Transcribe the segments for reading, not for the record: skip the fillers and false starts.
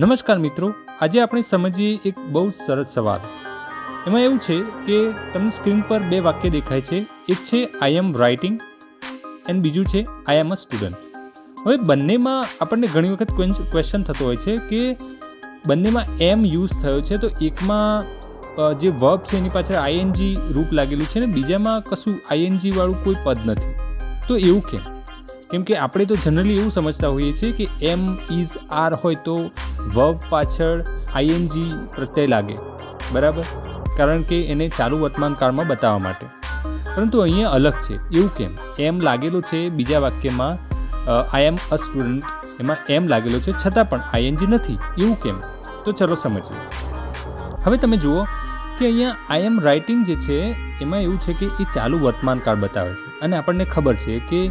નમસ્કાર મિત્રો, આજે આપણે સમજીએ એક બહુ સરસ સવાલ. એમાં એવું છે કે તમને સ્ક્રીન પર બે વાક્ય દેખાય છે. એક છે આઈ એમ રાઇટિંગ એન્ડ બીજું છે આઈ એમ અ સ્ટુડન્ટ. હવે બંનેમાં આપણને ઘણી વખત ક્વેશ્ચન થતો હોય છે કે બંનેમાં એમ યુઝ થયો છે, તો એકમાં જે વર્બ છે એની પાછળ આઈએનજી રૂપ લાગેલું છે ને બીજામાં કશું આઈએનજી વાળું કોઈ પદ નથી. તો એવું કેમ કે આપણે તો જનરલી એવું સમજતા હોઈએ છીએ કે એમ ઇઝ આર હોય તો વર્બ પાછળ આઈએનજી પ્રત્યય લાગે, બરાબર, કારણ કે એને ચાલુ વર્તમાન કાળમાં બતાવવા માટે. પરંતુ અહીંયા અલગ છે. એવું કેમ? એમ લાગેલો છે બીજા વાક્યમાં આઈ એમ અ સ્ટુડન્ટ, એમાં એમ લાગેલો છે છતાં પણ આઈએનજી નથી. એવું કેમ? તો ચલો સમજીએ. હવે તમે જુઓ કે અહીંયા આઈ એમ રાઇટિંગ જે છે એમાં એવું છે કે એ ચાલુ વર્તમાન કાળ બતાવે છે, અને આપણને ખબર છે કે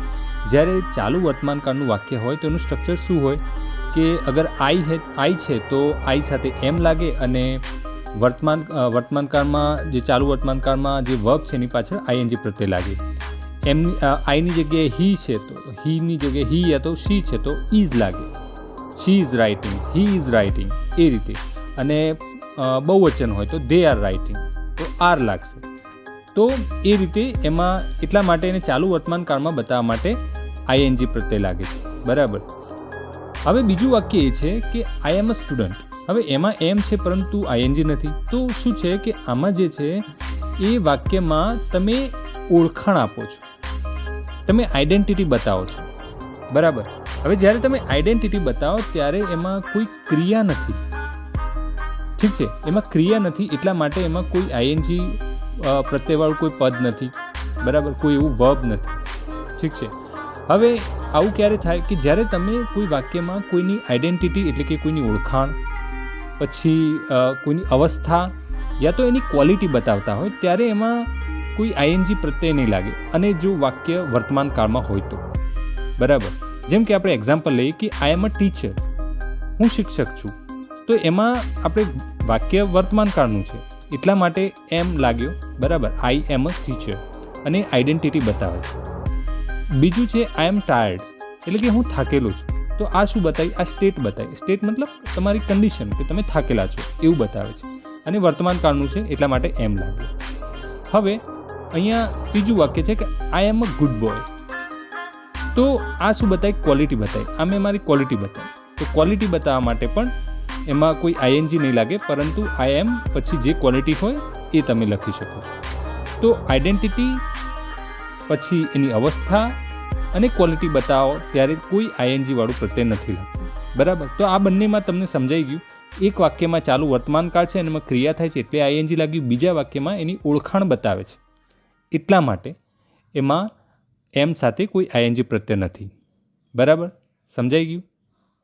જ્યારે ચાલુ વર્તમાન કાળનું વાક્ય હોય તો એનું સ્ટ્રક્ચર શું હોય કે અગર આઈ છે તો આઈ સાથે એમ લાગે, અને વર્તમાન કાળમાં જે ચાલુ વર્તમાન કાળમાં જે વર્બ છે એની પાછળ આઈએનજી પ્રત્યય લાગે. આઈની જગ્યાએ હી છે તો હીની જગ્યાએ હી યા તો શી છે તો ઇઝ લાગે. She is writing, he is writing, એ રીતે. અને બહુવચન હોય તો દે આર રાઇટિંગ તો આર લાગશે. તો એ રીતે એમાં એટલા માટે એને ચાલુ વર્તમાન કાળમાં બતાવવા માટે આઈએનજી પ્રત્યય લાગે છે, બરાબર. હવે બીજું વાક્ય એ છે કે આઈ એમ અ સ્ટુડન્ટ. હવે એમાં એમ છે પરંતુ આઈએનજી નથી. તો શું છે કે આમાં જે છે એ વાક્યમાં તમે ઓળખાણ આપો છો, તમે આઈડેન્ટિટી બતાવો છો, બરાબર. હવે જ્યારે તમે આઈડેન્ટિટી બતાવો ત્યારે એમાં કોઈ ક્રિયા નથી, ઠીક છે, એમાં ક્રિયા નથી. એટલા માટે એમાં કોઈ આઈએનજી પ્રત્યયવાળું કોઈ પદ નથી, બરાબર, કોઈ એવું વર્બ નથી, ઠીક છે. હવે આવું ક્યારે થાય કે જ્યારે તમે કોઈ વાક્યમાં કોઈની આઈડેન્ટિટી એટલે કે કોઈની ઓળખાણ, પછી કોઈની અવસ્થા યા તો એની ક્વોલિટી બતાવતા હોય ત્યારે એમાં કોઈ આઈએનજી પ્રત્યય નહીં લાગે, અને જો વાક્ય વર્તમાન કાળમાં હોય તો, બરાબર. જેમ કે આપણે એક્ઝામ્પલ લઈએ કે આઈ એમ અ ટીચર, હું શિક્ષક છું. તો એમાં આપણે વાક્ય વર્તમાન કાળનું છે એટલા માટે એમ લાગ્યો, બરાબર, આઈ એમ અ ટીચર, અને આઈડેન્ટિટી બતાવે છે. બીજું છે આઈ એમ ટાયર્ડ, એટલે કે હું થાકેલો છું. તો આ શું બતાવી? આ સ્ટેટ બતાવી. સ્ટેટ મતલબ તમારી કન્ડિશન કે તમે થાકેલા છો એવું બતાવે છે, અને વર્તમાન કાળનું છે એટલા માટે એમ લાગ્યું. હવે અહીંયા ત્રીજું વાક્ય છે કે આઈ એમ અ ગુડ બોય. તો આ શું બતાવી? ક્વોલિટી બતાવી. આ મેં મારી ક્વોલિટી બતાવી. તો ક્વોલિટી બતાવવા માટે પણ એમાં કોઈ આઈએનજી નહીં લાગે, પરંતુ આઈ એમ પછી જે ક્વોલિટી હોય એ તમે લખી શકો. તો આઈડેન્ટિટી પછી એની અવસ્થા અને ક્વોલિટી બતાવો ત્યારે કોઈ આઈએનજી વાળું પ્રત્યય નથી લાગતું, બરાબર. તો આ બંનેમાં તમને સમજાઈ ગયું. એક વાક્યમાં ચાલુ વર્તમાન કાળ છે અને એમાં ક્રિયા થાય છે એટલે આઈએનજી લાગ્યું. બીજા વાક્યમાં એની ઓળખાણ બતાવે છે એટલા માટે એમાં એમ સાથે કોઈ આઈએનજી પ્રત્યય નથી, બરાબર. સમજાઈ ગયું?